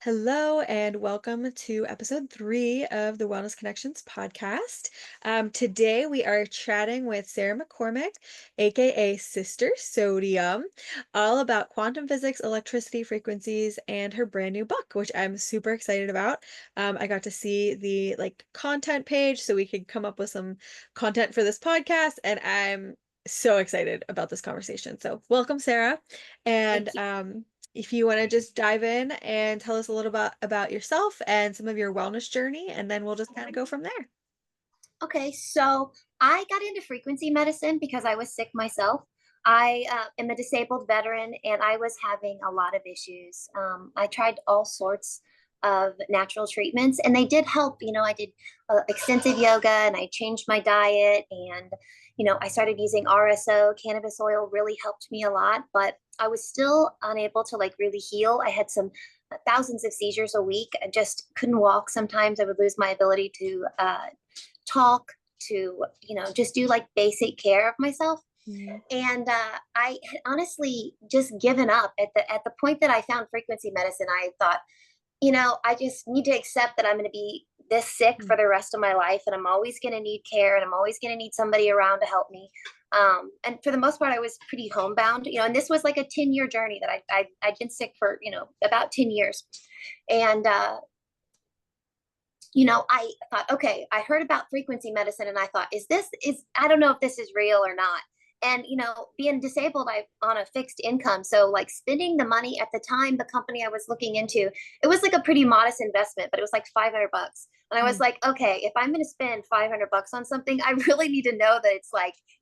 Hello, and welcome to episode 3 of the Wellness Connections podcast. Today, we are chatting with Sarah McCormick, aka Sister Sodium, all about quantum physics, electricity frequencies, and her brand new book, which I'm super excited about. I got to see the content page so we could come up with some content for this podcast, and I'm so excited about this conversation. So, welcome, Sarah. And Thank you. if you want to just dive in and tell us a little about yourself and some of your wellness journey, and then we'll just kind of go from there. Okay, so I got into frequency medicine because I was sick myself. I am a disabled veteran and I was having a lot of issues. I tried all sorts of natural treatments and they did help. I did extensive yoga and I changed my diet and I started using RSO. Cannabis oil really helped me a lot, but I was still unable to really heal. I had some thousands of seizures a week. I just couldn't walk. Sometimes I would lose my ability to talk, to just do basic care of myself. Mhm. And I had honestly just given up at the point that I found frequency medicine. I thought, I just need to accept that I'm going to be this sick for the rest of my life, and I'm always going to need care, and I'm always going to need somebody around to help me. And for the most part, I was pretty homebound, and this was like a 10-year journey that I'd been sick for about 10 years. And I thought, okay, I heard about frequency medicine and I thought, I don't know if this is real or not. And, being disabled, I on a fixed income. So spending the money at the time, the company I was looking into, it was like a pretty modest investment, but it was like $500. And I was Mm. like, okay, if I'm going to spend $500 on something, I really need to know that it's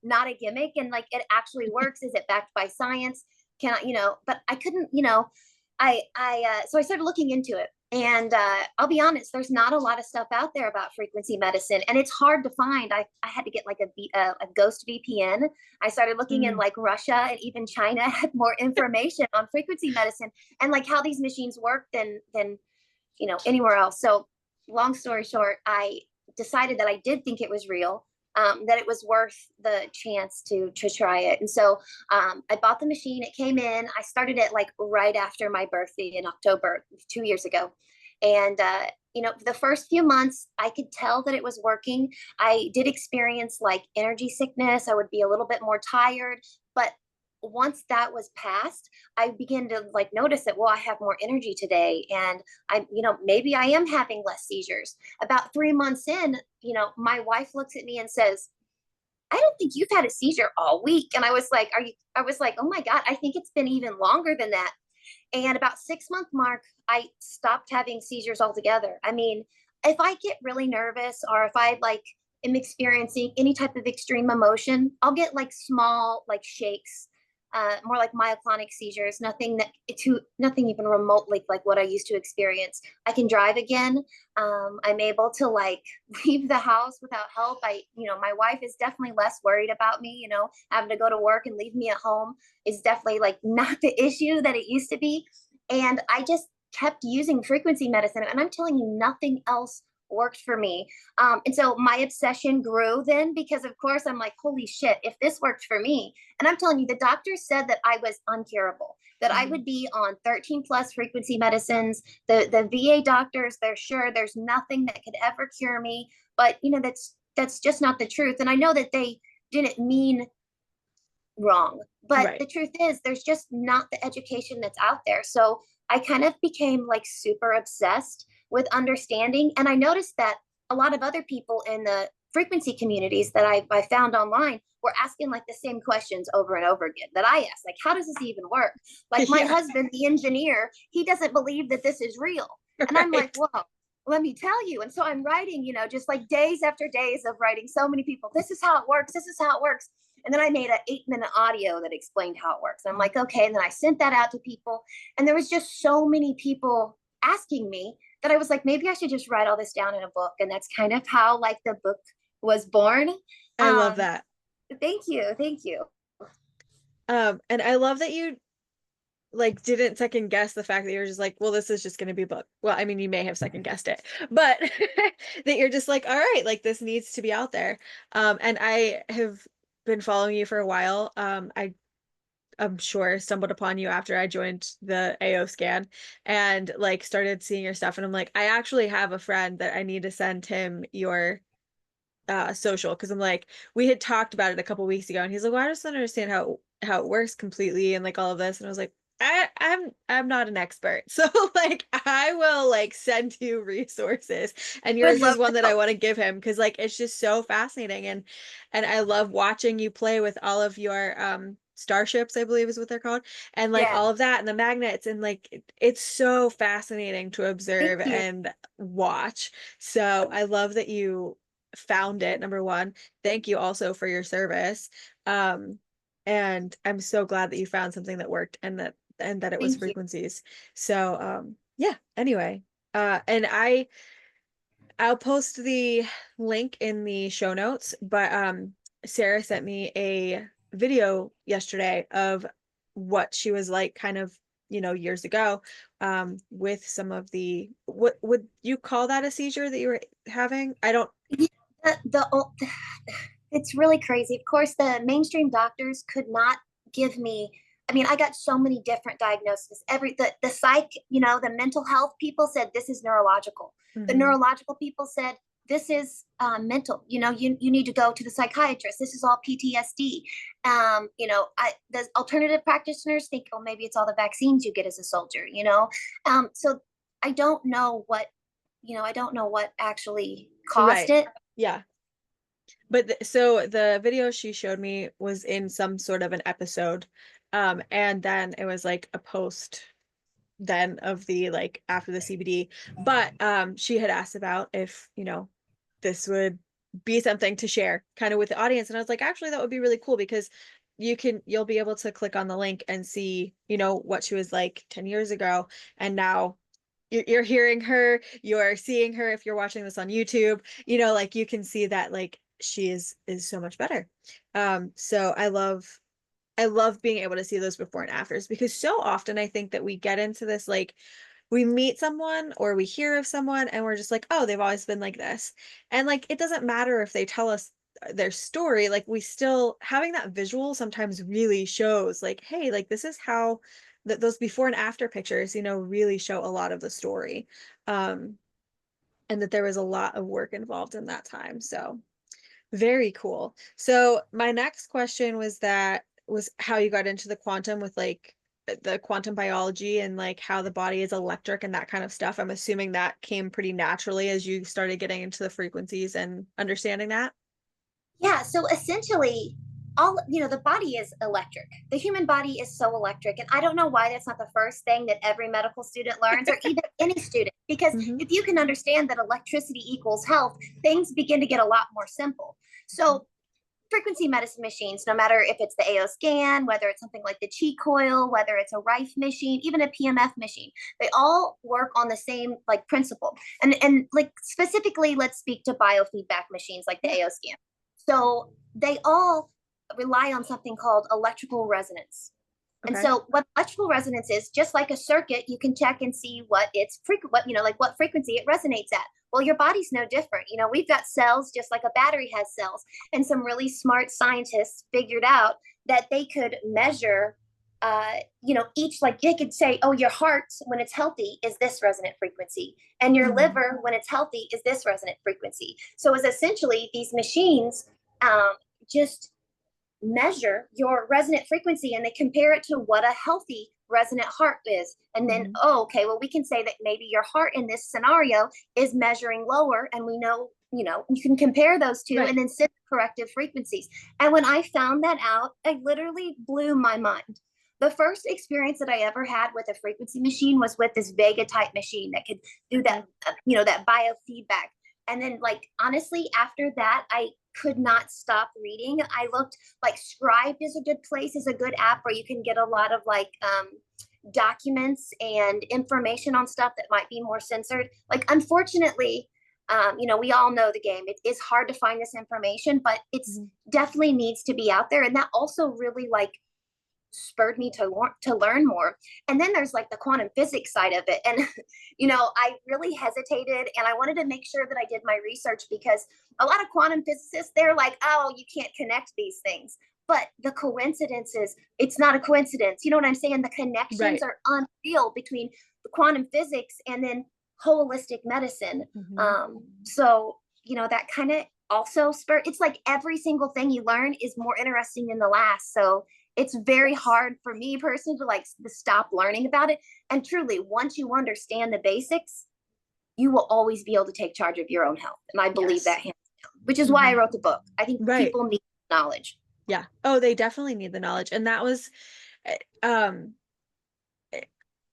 not a gimmick and it actually works. Is it backed by science? Can I, but I couldn't, so I started looking into it. And I'll be honest, there's not a lot of stuff out there about frequency medicine, and it's hard to find. I had to get a ghost VPN. I started looking in Mm. Russia and even China had more information on frequency medicine and how these machines work than anywhere else. So long story short, I decided that I did think it was real. That it was worth the chance to try it. And so I bought the machine. It came in. I started it right after my birthday in October 2 years ago. And, the first few months, I could tell that it was working. I did experience energy sickness. I would be a little bit more tired. But once that was past, I began to notice that, well, I have more energy today. And maybe I am having less seizures. About 3 months in, my wife looks at me and says, I don't think you've had a seizure all week. And I was like, I was like, oh my God, I think it's been even longer than that. And about 6 month mark, I stopped having seizures altogether. I mean, if I get really nervous or if I am experiencing any type of extreme emotion, I'll get small shakes, more like myoclonic seizures, nothing even remotely like what I used to experience. I can drive again. I'm able to leave the house without help. My wife is definitely less worried about me, having to go to work and leave me at home is definitely not the issue that it used to be. And I just kept using frequency medicine, and I'm telling you, nothing else worked for me. And so my obsession grew then because, of course, I'm like, holy shit, if this worked for me. And I'm telling you, the doctor said that I was uncurable, that I Mhm. would be on 13 plus frequency medicines. The VA doctors, they're sure there's nothing that could ever cure me. But, that's just not the truth. And I know that they didn't mean wrong. But Right. the truth is, there's just not the education that's out there. So I kind of became super obsessed with understanding. And I noticed that a lot of other people in the frequency communities that I found online were asking the same questions over and over again that I asked. Like, how does this even work? Like, my Yeah. husband, the engineer, he doesn't believe that this is real. And I'm like, Right. well, let me tell you. And so I'm writing, just days after days of writing so many people, this is how it works. This is how it works. And then I made an 8-minute audio that explained how it works. And I'm Mm. like, okay. And then I sent that out to people. And there was just so many people asking me that I was like, maybe I should just write all this down in a book. And that's kind of how the book was born. I love Um, that. Thank you. Thank you. And I love that you didn't second guess the fact that you're just like, well, this is just going to be a book. Well, I mean, you may have second guessed it, but that you're just like, all right, this needs to be out there. And I have been following you for a while. I'm sure, stumbled upon you after I joined the AO scan and like started seeing your stuff. And I'm like, I actually have a friend that I need to send him your social because I'm like, we had talked about it a couple weeks ago, and he's like, well, I just don't understand how it works completely and like all of this. And I was like, I'm not an expert. So like I will like send you resources, and Would yours is love one to that I help. want to give him because like it's just so fascinating, and I love watching you play with all of your starships, I believe is what they're called, and like Yeah, all of that and the magnets, and like it's so fascinating to thank observe you. and watch. So I love that you found it, number one. Thank you also for your service. Um, and I'm so glad that you found something that worked and that it was Thank you. frequencies. So yeah, anyway. And I'll post the link in the show notes, but Sarah sent me a video yesterday of what she was like kind of, years ago, with some of what would you call that, a seizure that you were having? I don't. Yeah, it's really crazy. Of course, the mainstream doctors could not give me. I mean, I got so many different diagnoses. The psych, the mental health people said this is neurological. The Mhm. neurological people said this is mental. You need to go to the psychiatrist. This is all PTSD. The alternative practitioners think, oh, maybe it's all the vaccines you get as a soldier. So I don't know what I don't know what actually caused Right. it. Yeah. But so the video she showed me was in some sort of an episode. And then it was like a post then of the like after the CBD. But she had asked about if, this would be something to share kind of with the audience. And I was like, actually, that would be really cool because you'll be able to click on the link and see, what she was like 10 years ago. And now you're hearing her, you're seeing her if you're watching this on YouTube, like you can see that like she is so much better. So I love being able to see those before and afters because so often I think that we get into this like we meet someone or we hear of someone and we're just like, oh, they've always been like this. And like it doesn't matter if they tell us their story, like we still having that visual sometimes really shows like, hey, like this is how those before and after pictures, really show a lot of the story. Um, and that there was a lot of work involved in that time. So very cool. So my next question was how you got into the quantum with like the quantum biology and like how the body is electric and that kind of stuff. I'm assuming that came pretty naturally as you started getting into the frequencies and understanding that. Yeah, so essentially the body is electric. The human body is so electric, and I don't know why that's not the first thing that every medical student learns, or even any student, because Hmm. if you can understand that electricity equals health, things begin to get a lot more simple. So frequency medicine machines, no matter if it's the AO scan, whether it's something like the Chi coil, whether it's a Rife machine, even a PMF machine, they all work on the same like principle. And like specifically, let's speak to biofeedback machines like the Yeah. AO scan. So they all rely on something called electrical resonance. And Okay. so what electrical resonance is, just like a circuit, you can check and see what its frequent, like what frequency it resonates at. Well, your body's no different. We've got cells just like a battery has cells. And some really smart scientists figured out that they could measure, each, like they could say, oh, your heart, when it's healthy, is this resonant frequency. And your Mhm. liver, when it's healthy, is this resonant frequency. So it's essentially these machines just measure your resonant frequency and they compare it to what a healthy resonant heart is. And then, Mhm. oh, okay, well, we can say that maybe your heart in this scenario is measuring lower. And we know, you can compare those two Right. and then set corrective frequencies. And when I found that out, it literally blew my mind. The first experience that I ever had with a frequency machine was with this Vega type machine that could do that, Okay. that biofeedback. And then, like, honestly, after that, I could not stop reading. I looked like Scribed is a good place, is a good app where you can get a lot of like documents and information on stuff that might be more censored. Like, unfortunately, we all know the game. It is hard to find this information, but it's Mhm. definitely needs to be out there. And that also really like spurred me to learn more. And then there's like the quantum physics side of it. And I really hesitated and I wanted to make sure that I did my research because a lot of quantum physicists, they're like, oh, you can't connect these things. but the coincidences, it's not a coincidence. You know what I'm saying? The connections Right. are unreal between the quantum physics and then holistic medicine. Mhm. So, you know, that kind of also spur, it's like every single thing you learn is more interesting than the last. So it's very hard for me personally to like to stop learning about it. And truly, once you understand the basics, you will always be able to take charge of your own health. And I believe Yes. that hands down, which is why I Mhm. wrote the book. I think Right. people need knowledge. Yeah. Oh, they definitely need the knowledge. And that was um eh,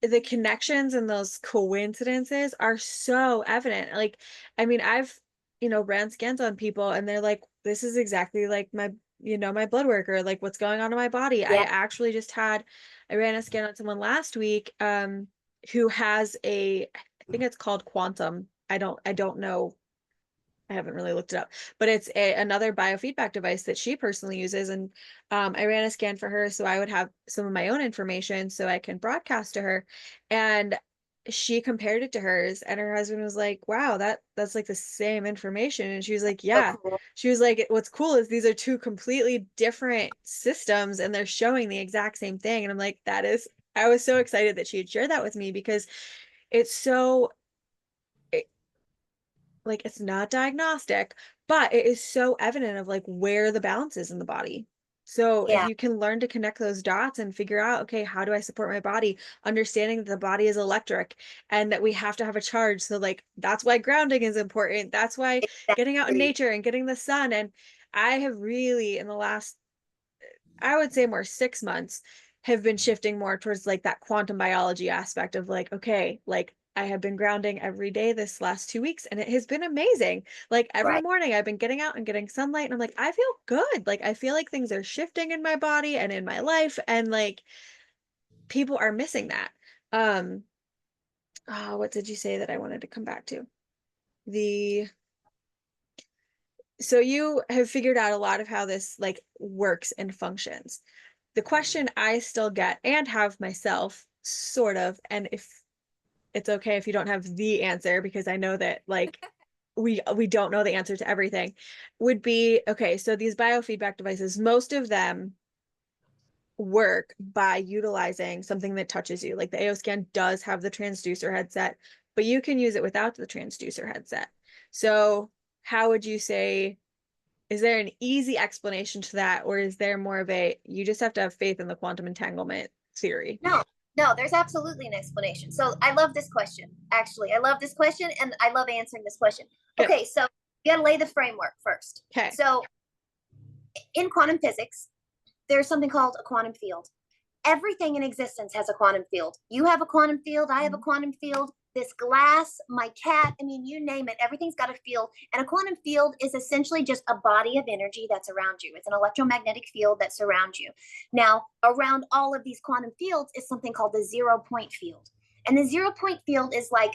the connections and those coincidences are so evident. Like, I mean, I've, ran scans on people and they're like, this is exactly like my, my blood work or like what's going on in my body. Yeah. I ran a scan on someone last week, who has I think it's called quantum. I don't know. I haven't really looked it up, but it's another biofeedback device that she personally uses. And I ran a scan for her so I would have some of my own information so I can broadcast to her. And she compared it to hers, and her husband was like, wow, that's like the same information. And she was like, So yeah. cool. She was like, what's cool is these are two completely different systems and they're showing the exact same thing. And I'm like, I was so excited that she had shared that with me because it's so like it's not diagnostic, but it is so evident of like where the balance is in the body. So if Yeah. you can learn to connect those dots and figure out, okay, how do I support my body? Understanding that the body is electric and that we have to have a charge. So like that's why grounding is important. That's why getting out in Exactly. nature and getting the sun. And I have really in the last, I would say more 6 months, have been shifting more towards like that quantum biology aspect of like, okay, like I have been grounding every day this last 2 weeks and it has been amazing. Like every Right. morning I've been getting out and getting sunlight and I'm like, I feel good. Like I feel like things are shifting in my body and in my life and like people are missing that. Um, what did you say that I wanted to come back to? The So you have figured out a lot of how this like works and functions. The question I still get and have myself sort of, and if it's okay if you don't have the answer because I know that like we don't know the answer to everything, would be okay, so these biofeedback devices, most of them work by utilizing something that touches you. Like the AO scan does have the transducer headset, but you can use it without the transducer headset. So how would you say, is there an easy explanation to that, or is there more of a you just have to have faith in the quantum entanglement theory? No, no, there's absolutely an explanation. So I love this question. Actually, I love this question and I love answering this question. Good. Okay, so you got to lay the framework first. Okay. So in quantum physics, there's something called a quantum field. Everything in existence has a quantum field. You have a quantum field, I have a quantum field, this glass, my cat, I mean, you name it, everything's got a field. And a quantum field is essentially just a body of energy that's around you. It's an electromagnetic field that surrounds you. Now, around all of these quantum fields is something called the 0 point field. And the 0 point field is like,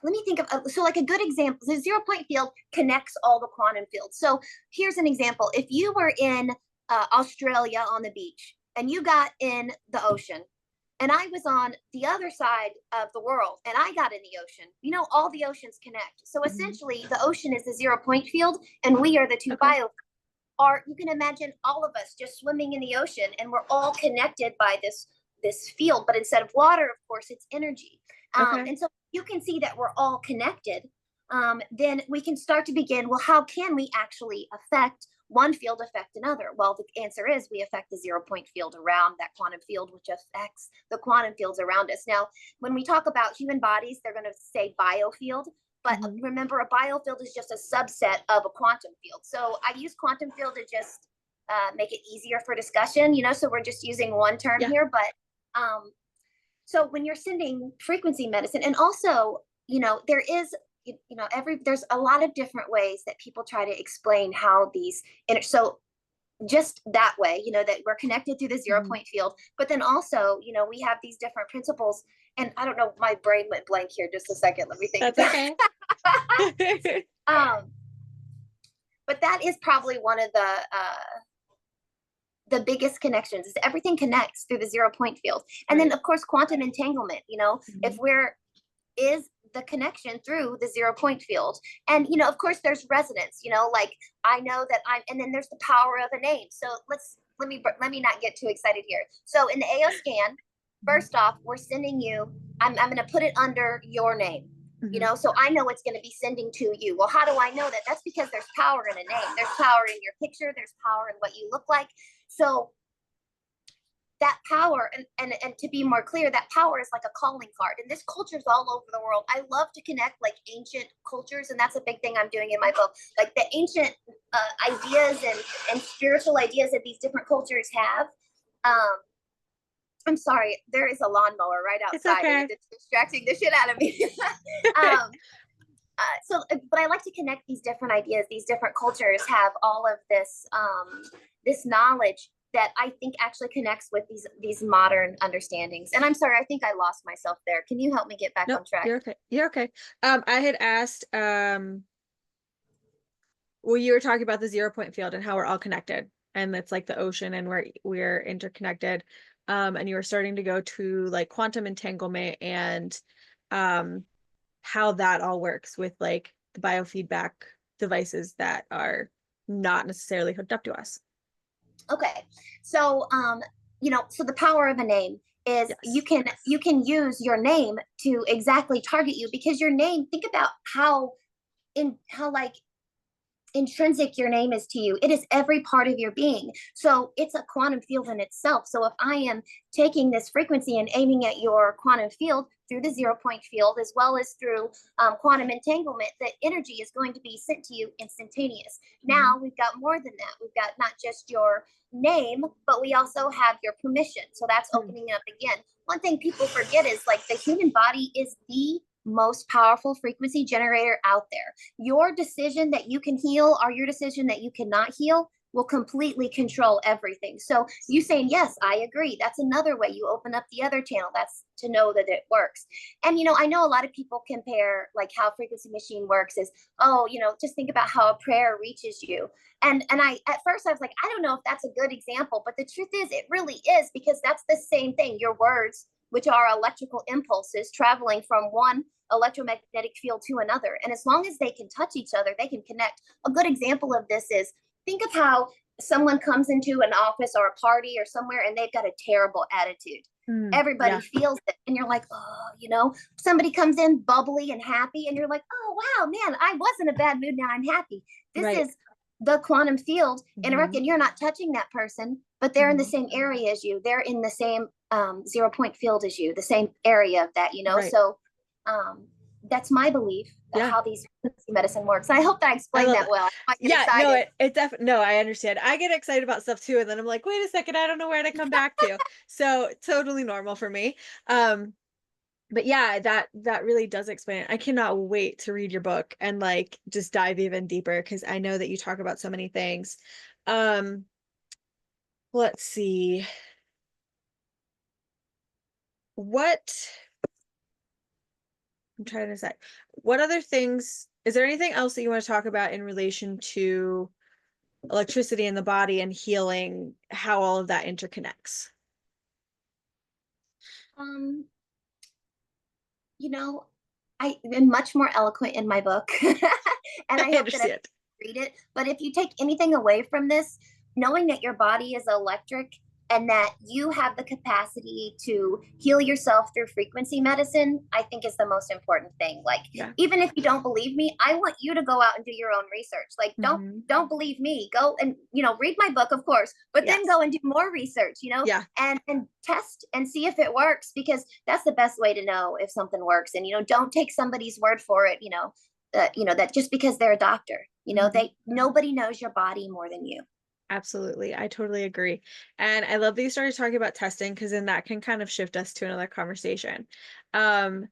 let me think of, so like a good example, the 0 point field connects all the quantum fields. So here's an example. If you were in Australia on the beach and you got in the ocean and I was on the other side of the world and I got in the ocean, you know, all the oceans connect. So Mhm. essentially the ocean is the 0 point field and we are the two Okay. bio. Or you can imagine all of us just swimming in the ocean and we're all connected by this field, but instead of water, of course, it's energy. Okay. And so you can see that we're all connected. Then we can start to begin, well, how can we actually affect one field affect another? Well, the answer is we affect the 0 point field around that quantum field, which affects the quantum fields around us. Now, when we talk about human bodies, they're going to say biofield. But Mhm. remember, a biofield is just a subset of a quantum field. So I use quantum field to just make it easier for discussion, you know, so we're just using one term Yeah. here. But so when you're sending frequency medicine, and also, you know, there is, you know, there's a lot of different ways that people try to explain how these, so just that way, you know, that we're connected through the zero Mhm. point field. But then also, you know, we have these different principles. And I don't know, my brain went blank here just a second. Let me think. That's okay. um, but that is probably one of the biggest connections is everything connects through the 0 point field. And then Right. of course quantum entanglement, you know, if Mhm. we're is the connection through the 0 point field. And, of course there's resonance, like I know that and then there's the power of a name. So let me not get too excited here. So in the AO scan, first off, we're sending you, I'm going to put it under your name, so I know it's going to be sending to you. Well, how do I know that? That's because there's power in a name. There's power in your picture. There's power in what you look like. So that power, and to be more clear, that power is like a calling card. And this culture is all over the world. I love to connect like ancient cultures, and that's a big thing I'm doing in my book. Like the ancient ideas and spiritual ideas that these different cultures have. I'm sorry, there is a lawnmower right It's outside, okay. and it's distracting the shit out of me. But I like to connect these different ideas. These different cultures have all of this this knowledge that I think actually connects with these modern understandings. And I'm sorry, I think I lost myself there. Can you help me get back Nope, on track? you're okay. You're okay. I had asked, well, you were talking about the 0 point field and how we're all connected, and it's like the ocean, and we're interconnected. And you were starting to go to like quantum entanglement and how that all works with like the biofeedback devices that are not necessarily hooked up to us. Okay. So so the power of a name is Yes. you can use your name to exactly target you, because your name, think about how like intrinsic your name is to you. It is every part of your being. So it's a quantum field in itself. So if I am taking this frequency and aiming at your quantum field through the 0 point field, as well as through quantum entanglement, the energy is going to be sent to you instantaneous. Now we've got more than that. We've got not just your name, but we also have your permission. So that's opening it up again. One thing people forget is like the human body is the most powerful frequency generator out there. Your decision that you can heal or your decision that you cannot heal will completely control everything. So you saying, yes, I agree. That's another way you open up the other channel. That's to know that it works. And, I know a lot of people compare like how frequency machine works is, oh, just think about how a prayer reaches you. And at first I was like, I don't know if that's a good example, but the truth is it really is, because that's the same thing. Your words, which are electrical impulses traveling from one electromagnetic field to another. And as long as they can touch each other, they can connect. A good example of this is, think of how someone comes into an office or a party or somewhere and they've got a terrible attitude. Everybody feels it. And you're like, oh, somebody comes in bubbly and happy and you're like, oh, wow, man, I was in a bad mood. Now I'm happy. This is the quantum field interacting. You're not touching that person, but they're in the same area as you. They're in the same 0 point field as you, the same area of that, So that's my belief of how these medicine works. And I hope that I explained that well. I get excited. No, it definitely, no, I understand. I get excited about stuff too, and then I'm like, wait a second, I don't know where to come back to. So totally normal for me. But yeah, that really does explain it. I cannot wait to read your book and like just dive even deeper, because I know that you talk about so many things. Let's see. I'm trying to say, what other things, is there anything else that you want to talk about in relation to electricity in the body and healing, how all of that interconnects? I am much more eloquent in my book, and I hope that I read it. But if you take anything away from this, knowing that your body is electric and that you have the capacity to heal yourself through frequency medicine, I think is the most important thing. Like, even if you don't believe me, I want you to go out and do your own research. Like, don't believe me. Go and, read my book, of course, but then go and do more research, and test and see if it works, because that's the best way to know if something works. And, don't take somebody's word for it, that just because they're a doctor, nobody knows your body more than you. Absolutely. I totally agree. And I love that you started talking about testing, because then that can kind of shift us to another conversation. So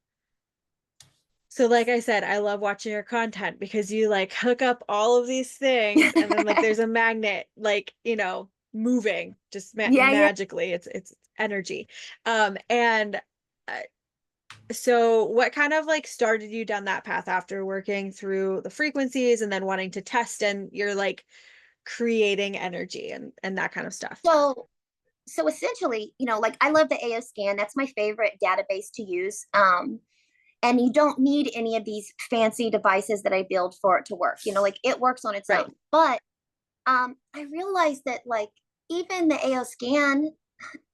like I said, I love watching your content because you like hook up all of these things and then like there's a magnet, like, moving just magically. It's energy. And so what kind of like started you down that path after working through the frequencies and then wanting to test, and you're like creating energy and that kind of stuff? So essentially, like I love the AO scan. That's my favorite database to use. And you don't need any of these fancy devices that I build for it to work. Like it works on its Right. own. But I realized that like even the AO scan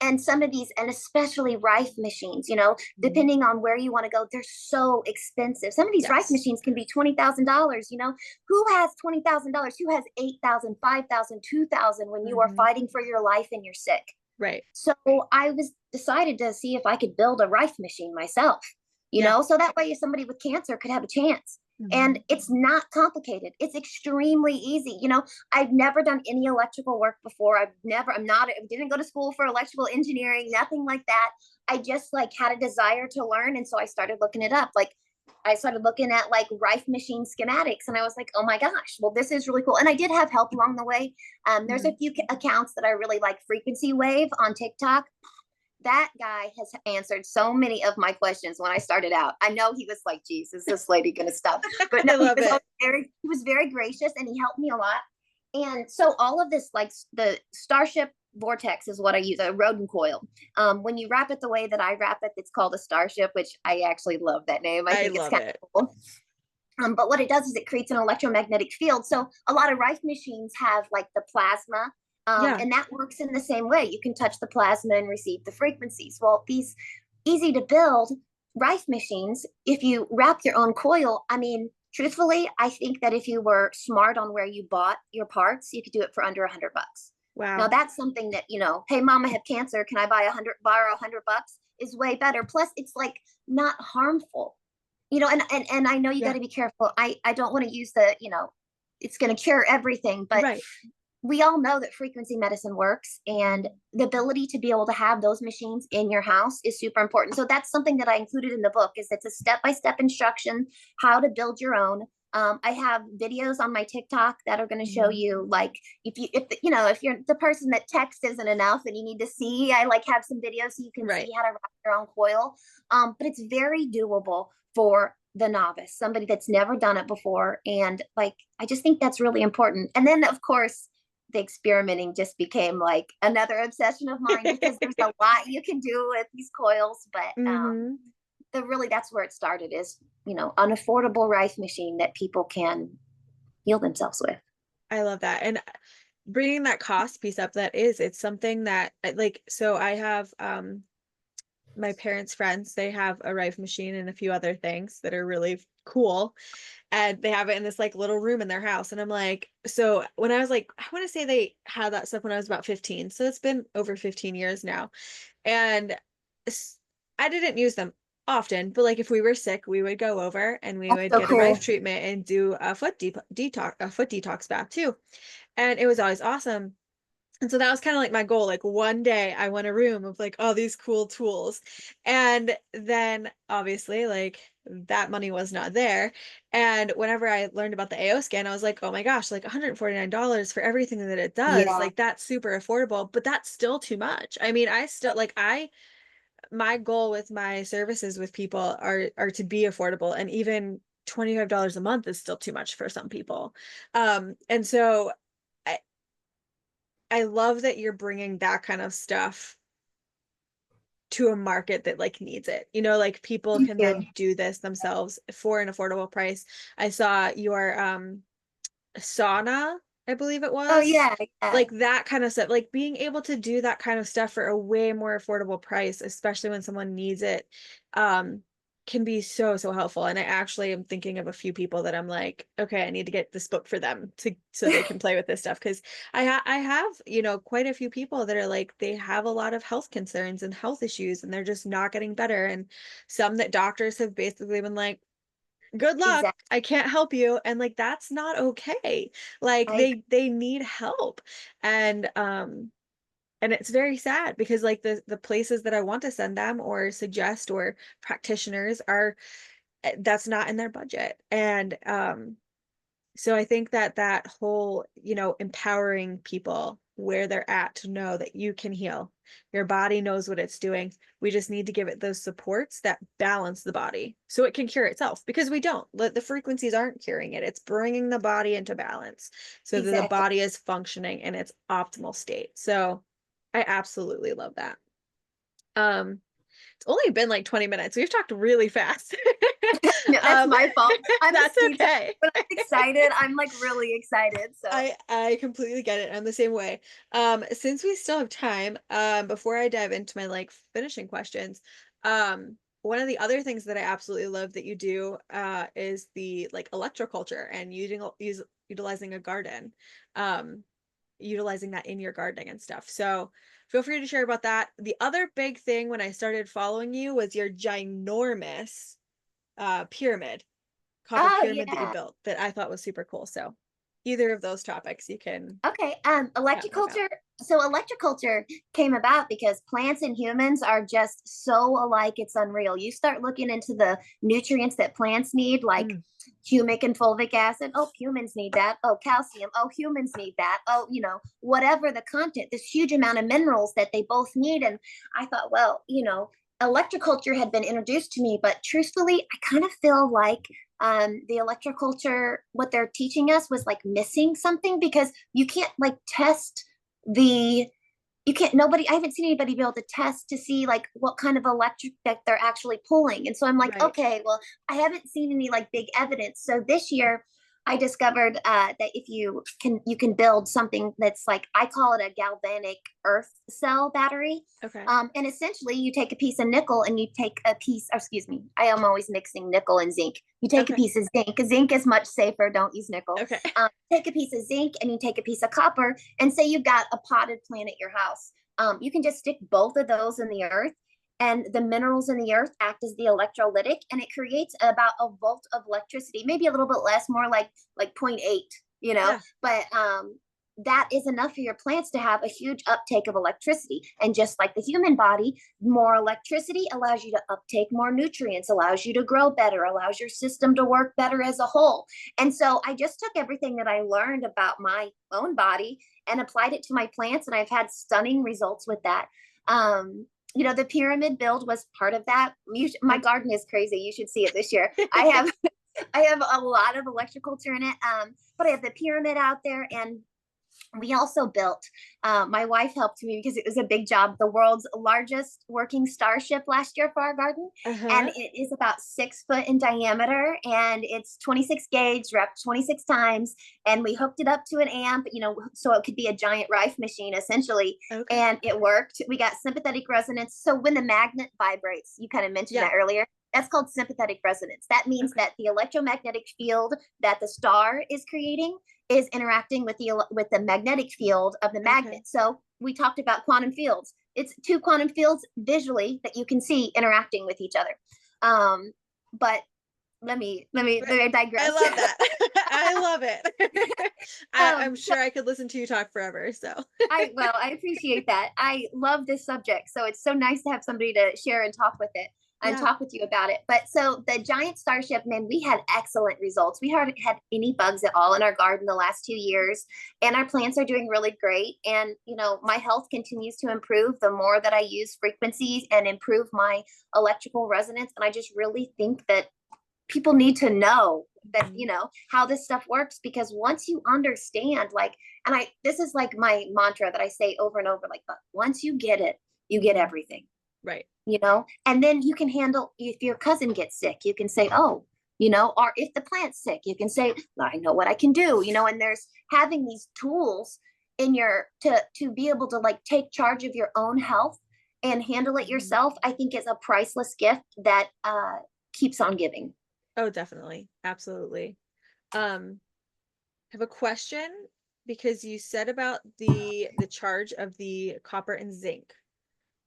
and some of these, and especially Rife machines, Mhm. depending on where you want to go, they're so expensive. Some of these Rife Yes. machines can be $20,000. Who has $20,000? Who has 8,000, 5,000, 2,000 when you are Hmm. fighting for your life and you're sick? Right. So I was decided to see if I could build a Rife machine myself, Yeah. so that way if somebody with cancer could have a chance. And Hmm. it's not complicated. It's extremely easy. I've never done any electrical work before. I didn't go to school for electrical engineering, nothing like that. I just like had a desire to learn. And so I started looking it up. Like I started looking at like Rife machine schematics and I was like, oh my gosh, well, this is really cool. And I did have help along the way. There's Hmm. a few accounts that I really like, Frequency Wave on TikTok. That guy has answered so many of my questions when I started out. I know he was like, geez, is this lady going to stop? But no, I love it. he was very gracious and he helped me a lot. And so all of this, like the Starship Vortex is what I use, a rodent coil. When you wrap it the way that I wrap it, it's called a Starship, which I actually love that name. I I think it's love kind it. of cool. But what it does is it creates an electromagnetic field. So a lot of Rife machines have like the plasma, Yeah. and that works in the same way. You can touch the plasma and receive the frequencies. Well, these easy to build Rife machines, if you wrap your own coil, I mean, truthfully, I think that if you were smart on where you bought your parts, you could do it for under $100. Now Wow. that's something that, hey, mom, I have cancer. Can I borrow $100 is way better. Plus it's like not harmful. And I know you got Yeah. to be careful. I don't want to use it's going to cure everything, but Right. we all know that frequency medicine works, and the ability to be able to have those machines in your house is super important. So that's something that I included in the book, is it's a step-by-step instruction how to build your own. I have videos on my TikTok that are going to show Mhm. you, like, if you're the person that text isn't enough and you need to see, I like have some videos so you can Right. see how to wrap your own coil. But it's very doable for the novice, somebody that's never done it before. And like, I just think that's really important. And then, of course, the experimenting just became like another obsession of mine because there's a lot you can do with these coils. But Hmm. that's where it started, is an affordable Rife machine that people can heal themselves with. I love that. And bringing that cost piece up, it's something that like, so I have my parents' friends, they have a Rife machine and a few other things that are really cool. And they have it in this like little room in their house. And I'm like, so when I was like, I want to say they had that stuff when I was about 15. So it's been over 15 years now. And s- I didn't use them often, but like if we were sick, we would go over and we That's would so get a Rife cool. treatment and do a foot detox bath too. And it was always awesome. And so that was kind of like my goal. Like one day I want a room of like all these cool tools. And then obviously like that money was not there. And whenever I learned about the AO scan, I was like, oh my gosh, like $149 for everything that it does. Yeah, Like that's super affordable, but that's still too much. I mean, I still like my goal with my services with people are to be affordable, and even $25 a month is still too much for some people. And so I, I love that you're bringing that kind of stuff to a market that like needs it. Like people thank can you. then do this themselves for an affordable price. I saw your sauna, I believe it Oh was. yeah, yeah, Like that kind of stuff, like being able to do that kind of stuff for a way more affordable price, especially when someone needs it, um, can be so, so helpful. And I actually am thinking of a few people that I'm like, okay, I need to get this book for them to so they can play with this stuff. Because I have, quite a few people that are like they have a lot of health concerns and health issues and they're just not getting better. And some that doctors have basically been like, good luck, exactly. I can't help you. And like that's not okay. Like I they need help. And and it's very sad because like the places that I want to send them or suggest or practitioners are that's not in their budget. And so I think that that whole, empowering people where they're at to know that you can heal. Your body knows what it's doing. We just need to give it those supports that balance the body so it can cure itself, because we don't. The frequencies aren't curing it. It's bringing the body into balance so that the exactly. body is functioning in its optimal state. So I absolutely love that. Um only been like 20 minutes. We've talked really fast. No, that's Um, my fault. I'm a that's speed talker. okay. When I'm excited, I'm like really excited. So I completely get it. I'm the same way. Since we still have time, before I dive into my like finishing questions, one of the other things that I absolutely love that you do, is the like electroculture and utilizing a garden, um, utilizing that in your gardening and stuff. So feel free to share about that. The other big thing when I started following you was your ginormous pyramid, copper oh pyramid that you yeah. built that I thought was super cool. So either of those topics you can Okay. chat more about. Electroculture. So electroculture came about because plants and humans are just so alike. It's unreal. You start looking into the nutrients that plants need, like Mm, humic and fulvic acid. Oh, humans need that. Oh, calcium. Oh, humans need that. Oh, whatever the content, this huge amount of minerals that they both need. And I thought, well, electroculture had been introduced to me, but truthfully, I kind of feel like the electroculture, what they're teaching us was like missing something because you can't like test the you can't nobody I haven't seen anybody be able to test to see like what kind of electric that they're actually pulling. And so I'm like, right. okay, well, I haven't seen any like big evidence. So this year I discovered that if you can build something that's like, I call it a galvanic earth cell battery. Okay. And essentially you take a piece of nickel and you take a piece, or excuse me, I am always mixing nickel and zinc. You take a Okay. piece of zinc. Zinc is much safer. Don't use nickel. Okay. Take a piece of zinc and you take a piece of copper, and say you've got a potted plant at your house. You can just stick both of those in the earth, and the minerals in the earth act as the electrolytic, and it creates about a volt of electricity, maybe a little bit less, more like zero point 0.8, Yeah. but that is enough for your plants to have a huge uptake of electricity. And just like the human body, more electricity allows you to uptake more nutrients, allows you to grow better, allows your system to work better as a whole. And so I just took everything that I learned about my own body and applied it to my plants, and I've had stunning results with that. The pyramid build was part of that. My garden is crazy. You should see it this year. I have I have a lot of electroculture in it, but I have the pyramid out there, and we also built, my wife helped me because it was a big job, the world's largest working starship last year for our garden. And Uh-huh. it is about 6 foot in diameter, and it's 26 gauge wrapped 26 times. And we hooked it up to an amp, so it could be a giant rife machine essentially. Okay. And it worked. We got sympathetic resonance. So when the magnet vibrates, you kind of mentioned Yeah. that earlier. That's called sympathetic resonance. That means Okay. that the electromagnetic field that the star is creating is interacting with the magnetic field of the magnet. Okay. So we talked about quantum fields. It's two quantum fields visually that you can see interacting with each other. But But let me I digress. love that. I love it. I'm So sure I could listen to you talk forever. So I appreciate that. I love this subject, so it's so nice to have somebody to share and talk with it and yeah. talk with you about it. But so the giant starship, man, we had excellent results. We haven't had any bugs at all in our garden the last 2 years, and our plants are doing really great. And my health continues to improve the more that I use frequencies and improve my electrical resonance. And I just really think that people need to know that Mhm. how this stuff works, because once you understand, like, and I this is like my mantra that I say over and over, like, but once you get it, you get Mhm. everything. Right. And then you can handle, if your cousin gets sick, you can say, oh, or if the plant's sick, you can say, I know what I can do. And there's having these tools in your to be able to like take charge of your own health and handle it Mhm. yourself, I think is a priceless gift that keeps on giving. Oh, definitely. Absolutely. I have a question because you said about the charge of the copper and zinc.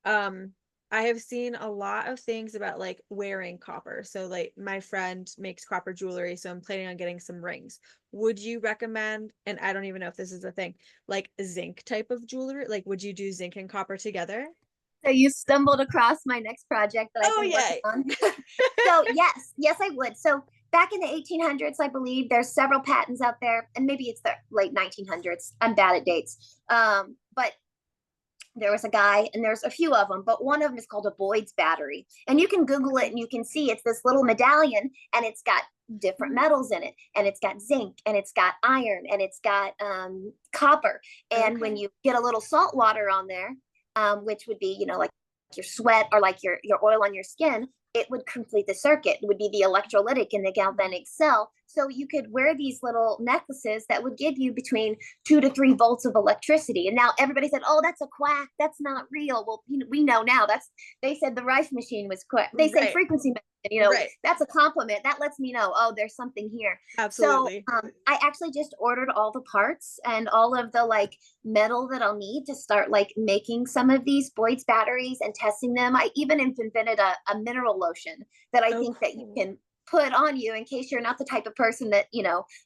Um, I have seen a lot of things about like wearing copper. So like my friend makes copper jewelry, so I'm planning on getting some rings. Would you recommend, and I don't even know if this is a thing, like zinc type of jewelry? Like would you do zinc and copper together? So you stumbled across my next project that I've Oh, been working yay. on. So yes, I would. So back in the 1800s, I believe there's several patents out there, and maybe it's the late 1900s. I'm bad at dates. But there was a guy, and there's a few of them, but one of them is called a Boyd's battery. And you can Google it Okay. and you can see it's this little medallion, and it's got different Mhm. metals in it, and it's got zinc, and it's got iron, and it's got copper. And when Okay. you get a little salt water on there, which would be, like your sweat or like your oil on your skin, it would complete the circuit. It would be the electrolytic in the galvanic cell. So you could wear these little necklaces that would give you between 2 to 3 volts of electricity. And now everybody said, "Oh, that's a quack. That's not real." Well, we know now. They said the Rife machine was quack. They say Right. frequency medicine. Right. That's a compliment. That lets me know, oh, there's something here. So Absolutely. I actually just ordered all the parts and all of the like metal that I'll need to start like making some of these Boyd's batteries and testing them. I even invented a mineral lotion that I Oh, think that you cool. can put on you in case you're not the type of person that,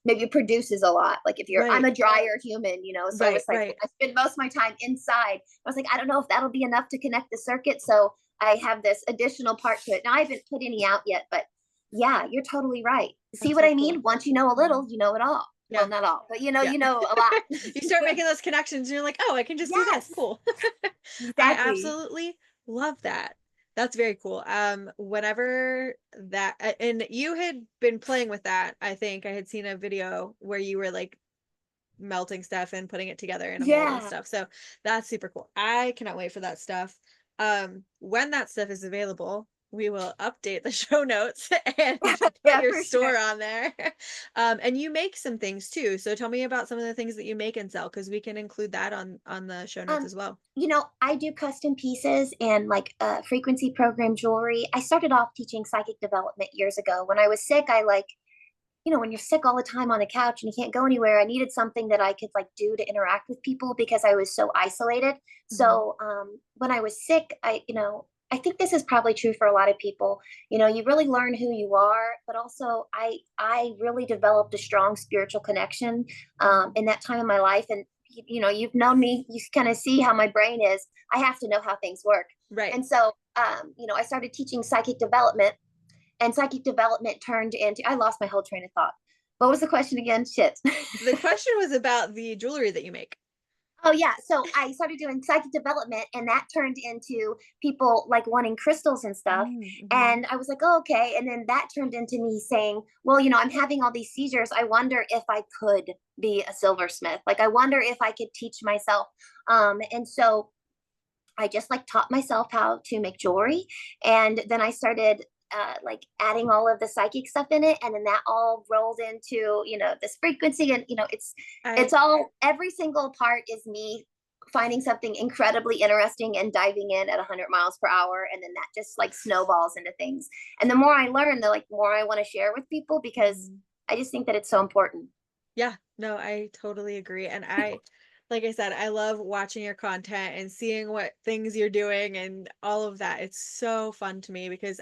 maybe produces a lot. Like if I'm Right. a drier human, so I Right. was like, Right. I spend most of my time inside. I was like, I don't know if that'll be enough to connect the circuit. So I have this additional part to it. Now I haven't put any out yet, but yeah, you're totally right. See That's what so I cool. mean? Once you know a Mhm. little, you know it all. Well, Yeah. not all, but Yeah. you know a lot. You start making those connections and you're like, "Oh, I can just do this. Yes, Cool." I exactly. absolutely love that. That's very cool. Whenever that and you had been playing with that, I think I had seen a video where you were like melting stuff and putting it together in a mold and Yeah, stuff. So that's super cool. I cannot wait for that stuff. When that stuff is available, we will update the show notes and put yeah, your for sure. store on there. And you make some things too. So tell me about some of the things that you make and sell because we can include that on the show notes Um, as well. I do custom pieces and like frequency program jewelry. I started off teaching psychic development years ago. When I was sick, when you're sick all the time on the couch and you can't go anywhere, I needed something that I could like do to interact with people because I was so isolated. Mhm. So when I was sick, I think this is probably true for a lot of people. You really learn who you are, but also I really developed a strong spiritual connection Mhm. in that time in my life. And you've known me, you kind of see how my brain is. I have to know how things work. Right. And so I started teaching psychic development, and psychic development turned into, I lost my whole train of thought. What was the question again? Shit. The question was about the jewelry that you make. Oh yeah, so I started doing psychic development, and that turned into people like wanting crystals and stuff. Mhm. And I was like, oh, okay. And then that turned into me saying, well, I'm having all these seizures. I wonder if I could be a silversmith. Like, I wonder if I could teach myself. And so I just like taught myself how to make jewelry, and then I started like adding all of the psychic stuff in it, and then that all rolled into this frequency, and it's I all, every single part is me finding something incredibly interesting and diving in at 100 miles per hour, and then that just like snowballs into things. And the more I learn, the more I want to share with people because Mhm. I just think that it's so important. Yeah, no, I totally agree. And like I said, I love watching your content and seeing what things you're doing and all of that. It's so fun to me because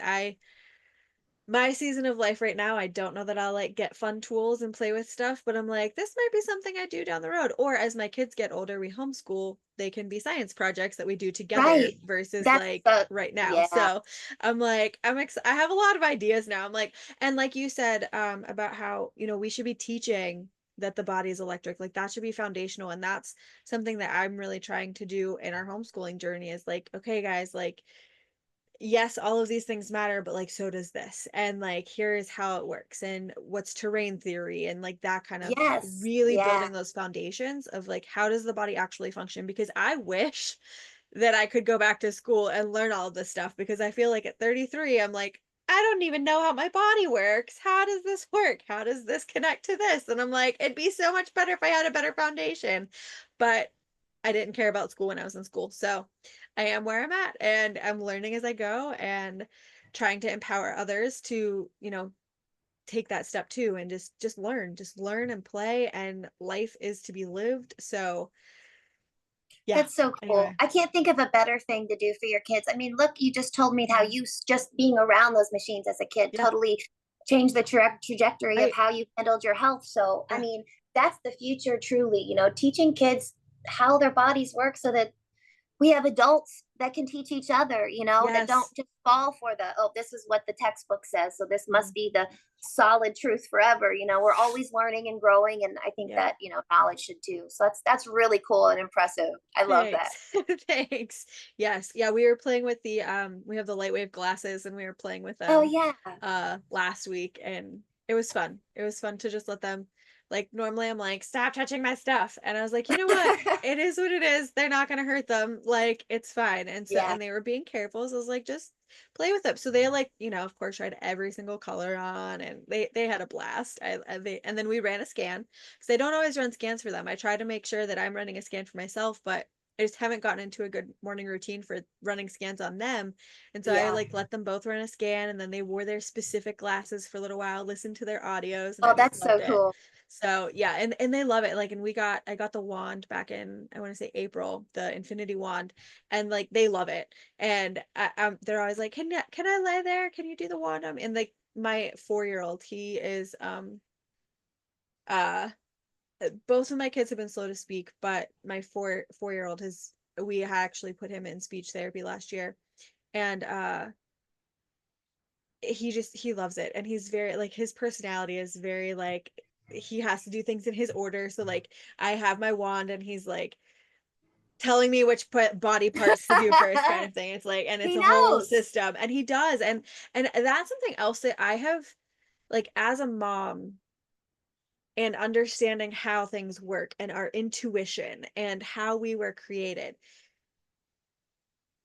my season of life right now, I don't know that I'll like get fun tools and play with stuff, but I'm like, this might be something I do down the road. Or as my kids get older, we homeschool, they can be science projects that we do together Right. versus That's like the right now. Yeah. So I'm like, I have a lot of ideas now. I'm like, and like you said, about how, we should be teaching that the body is electric. Like that should be foundational. And that's something that I'm really trying to do in our homeschooling journey is like, okay, guys, like yes, all of these things matter, but like so does this. And like here is how it works and what's terrain theory and like that kind of Yes. really Yeah. building those foundations of like how does the body actually function? Because I wish that I could go back to school and learn all of this stuff because I feel like at 33 I'm like I don't even know how my body works. How does this work? How does this connect to this? And I'm like it'd be so much better if I had a better foundation. But I didn't care about school when I was in school. So I am where I'm at and I'm learning as I go and trying to empower others to, take that step too and just learn and play and life is to be lived. So, yeah. That's so cool. Anyway, I can't think of a better thing to do for your kids. I mean, look, you just told me how mhm, you just being around those machines as a kid yeah, totally changed the trajectory of right. how you handled your health. So, I Yeah. mean, that's the future truly, teaching kids how their bodies work so that we have adults that can teach each other, that don't Yes. just fall for oh, this is what the textbook says, so this Mhm. must be the solid truth forever. We're always learning and growing, and I think Yeah. that, knowledge should too. So that's really cool and impressive. I love that. Thanks. Thanks. Yes. Yeah, we were playing with the we have the lightwave glasses and we were playing with Oh them yeah. last week and it was fun. It was fun to just let them Like normally I'm like, stop touching my stuff. And I was like, you know what? It is what it is. They're not gonna hurt them. Like it's fine. And so Yeah. and they were being careful. So I was like, just play with them. So they like, of course tried every single color on and they had a blast. And then we ran a scan because I don't always run scans for them. I try to make sure that I'm running a scan for myself, but I just haven't gotten into a good morning routine for running scans on them. And so I Yeah. like let them both run a scan and then they wore their specific glasses for a little while, listened to their audios, and I Oh, just that's loved so it. cool. So yeah, and they love it. Like, and I got the wand back in, I want to say April, the infinity wand, and like they love it. And they're always like, can I lay there? Can you do the wand? And like my 4-year-old, he is uh both of my kids have been slow to speak, but my four-year-old has we actually put him in speech therapy last year, and he loves it, and he's very like his personality is very like he has to do things in his order. So like I have my wand and he's like telling me which body parts to do first kind of thing. It's like, and it's He a whole knows. system, and he does. And that's something else that I have, like, as a mom, and understanding how things work and our intuition and how we were created,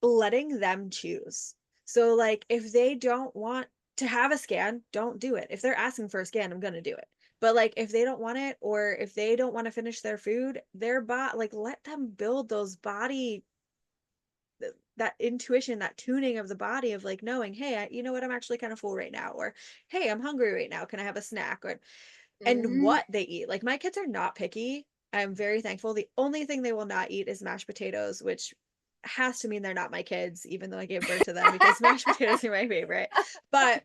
letting them choose. So like if they don't want to have a scan, don't do it. If they're asking for a scan, I'm going to do it. But like if they don't want it, or if they don't want to finish their food, like let them build those body, that intuition, that tuning of the body of like knowing, hey, you know what, I'm actually kind of full right now, or hey, I'm hungry right now, can I have a snack? Or and Mhm. what they eat. Like my kids are not picky. I'm very thankful. The only thing they will not eat is mashed potatoes, which has to mean they're not my kids, even though I gave birth to them, because mashed potatoes are my favorite. But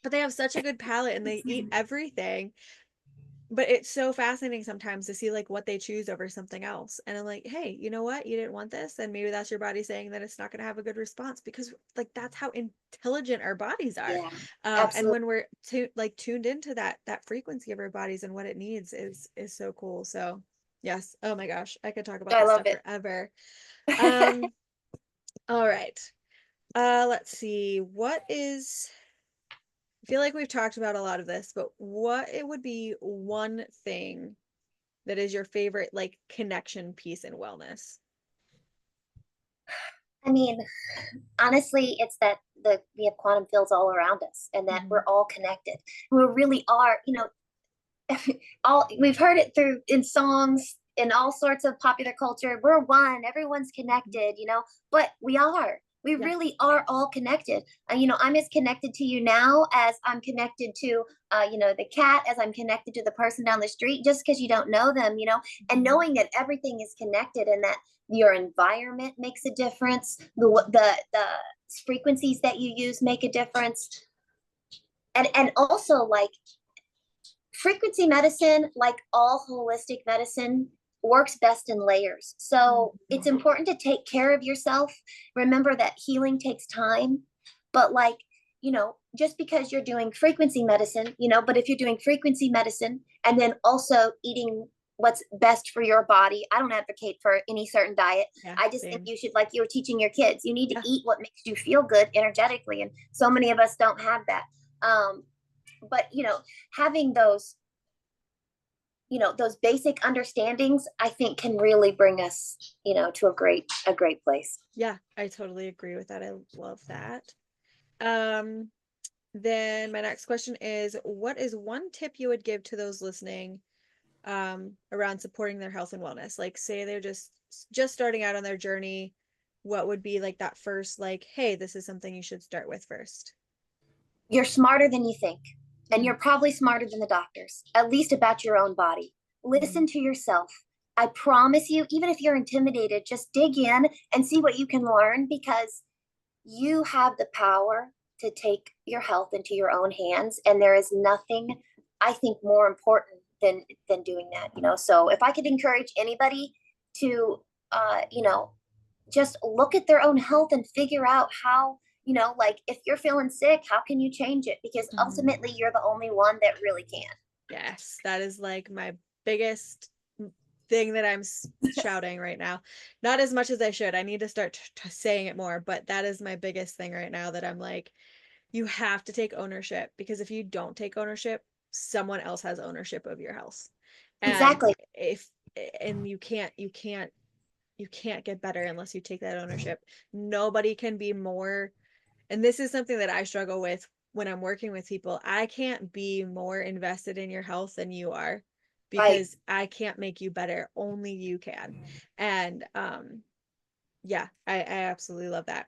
they have such a good palate and they eat everything. But it's so fascinating sometimes to see like what they choose over something else. And I'm like, hey, you know what? You didn't want this, and maybe that's your body saying that it's not going to have a good response, because like that's how intelligent our bodies are. Yeah, And absolutely. when we're tuned into that frequency of our bodies and what it needs is so cool. So yes, oh my gosh, I could talk about I this love stuff it. forever. Um, all right. Let's see. I feel like we've talked about a lot of this, but what it would be one thing that is your favorite like connection piece in wellness? I mean, honestly, it's that we have quantum fields all around us and that Hmm. we're all connected. We really are, all we've heard it through in songs in all sorts of popular culture. We're one, everyone's connected, but we Yeah. really are all connected. I'm as connected to you now as I'm connected to the cat, as I'm connected to the person down the street, just because you don't know them, and Hmm. knowing that everything is connected and that your environment makes a difference, the frequencies that you use make a difference, and also like frequency medicine, like all holistic medicine, works best in layers. So it's Hmm. important to take care of yourself. Remember that healing takes time, but like, just because you're doing frequency medicine, but if you're doing frequency medicine and then also eating what's best for your body, I don't advocate for any certain diet. Yeah, I just think same. you should, like you were teaching your kids, you need to Yeah. eat what makes you feel good energetically. And so many of us don't have that. But having those basic understandings, I think can really bring us to a great place. Yeah, I totally agree with that. I love that. Um, then my next question is, what is one tip you would give to those listening around supporting their health and wellness? Like say they're just starting out on their journey, what would be like that first, like, hey, this is something you should start with first? You're smarter than you think, and Mm-hmm. you're probably smarter than the doctors, at least about your own body. Mm-hmm. Listen to yourself. I promise you, even if you're intimidated, just dig in and see what you can learn, because you have the power to take your health into your own hands, and there is nothing, I think, more important than doing that. So if I could encourage anybody to just look at their own health and figure out how, like if you're feeling sick, how can you change it, because Mm-hmm. ultimately you're the only one that really can. Yes, that is like my biggest thing that I'm shouting right now. Not as much as I should. I need to start saying it more, but that is my biggest thing right now, that I'm like, you have to take ownership, because if you don't take ownership, someone else has ownership of your house. And Exactly. if and you can't get better unless you take that ownership. Nobody can be more, and this is something that I struggle with when I'm working with people. I can't be more invested in your health than you are, Right. because I can't make you better. Only you can. And yeah, I absolutely love that.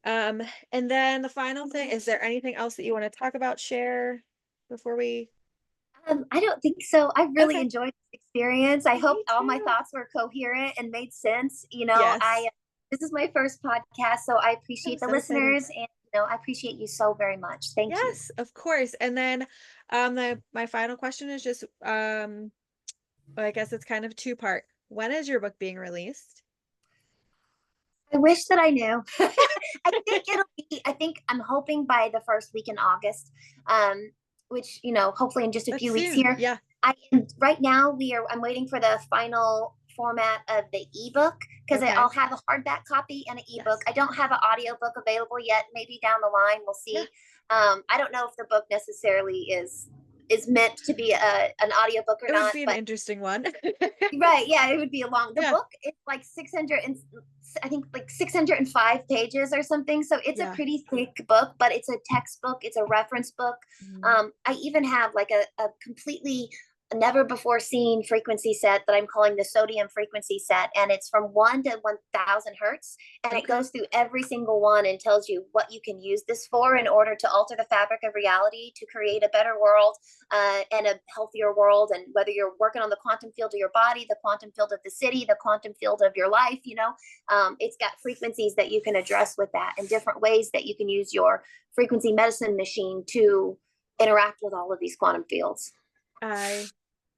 Um, and then the final thing, is there anything else that you want to talk about, share before we? I don't think so. I really Okay. enjoyed this experience. I hope Me all my too. thoughts were coherent and made sense. Yes. This is my first podcast, so I I'm appreciate the so excited. listeners, and I appreciate you so very much. Thank you. Yes, of course. And then my final question is just well, I guess it's kind of two-part. When is your book being released? I wish that I knew. I think I'm hoping by the first week in August, which, hopefully in just a That's few weeks soon. here. Yeah. Right now I'm waiting for the final format of the ebook, because Okay. I'll have a hardback copy and an ebook. Yes. I don't have an audiobook available yet. Maybe down the line, we'll Yeah. see. I don't know if the book necessarily is meant to be an audiobook or It would not, be an but interesting one. right, yeah, it would be a long. The Yeah. book it's like 600 and I think like 605 pages or something. So it's a Yeah. pretty thick book, but it's a textbook, it's a reference book. Mhm. I even have like a completely never before seen frequency set that I'm calling the sodium frequency set, and it's from 1 to 1000 hertz, and it Okay. goes through every single one and tells you what you can use this for in order to alter the fabric of reality to create a better world, and a healthier world. And whether you're working on the quantum field of your body, the quantum field of the city, the quantum field of your life, it's got frequencies that you can address with that, and different ways that you can use your frequency medicine machine to interact with all of these quantum fields. I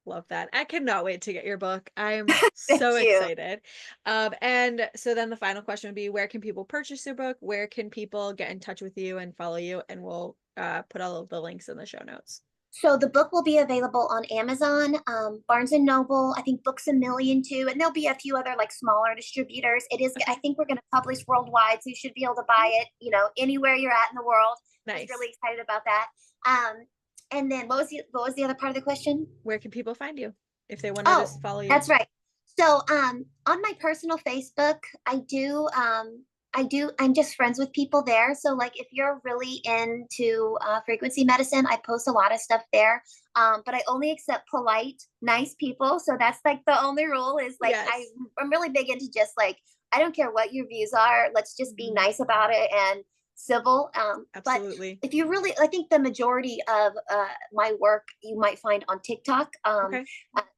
love that. I cannot wait to get your book. I'm Thank so you. excited. And so then the final question would be, where can people purchase your book? Where can people get in touch with you and follow you? And we'll put all of the links in the show notes. So the book will be available on Amazon, Barnes and Noble, I think Books a Million too, and there'll be a few other like smaller distributors. I Okay. think we're going to publish worldwide, so you should be able to buy it, anywhere you're at in the world. I was Nice. really excited about that. And then what was the other part of the question? Where can people find you if they want to Oh, just follow you? that's right. So, on my personal Facebook, I'm just friends with people there. So, like, if you're really into frequency medicine, I post a lot of stuff there. But I only accept polite, nice people. So that's like the only rule is like, Yes. I'm really big into just like, I don't care what your views are. Let's just be Mhm. nice about it and civil. But Absolutely. if you really, I think the majority of my work you might find on TikTok. Okay.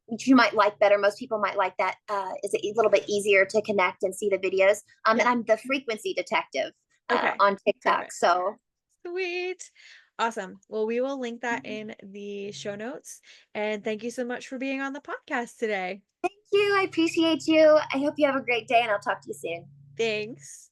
Which you might like better. Most people might like that. Is a little bit easier to connect and see the videos. And Yeah. I'm the frequency detective Okay. on TikTok. Perfect. So Sweet. Awesome. Well, we will link that in the show notes. And thank you so much for being on the podcast today. thank you. I appreciate you. I hope you have a great day, and I'll talk to you soon. Thanks.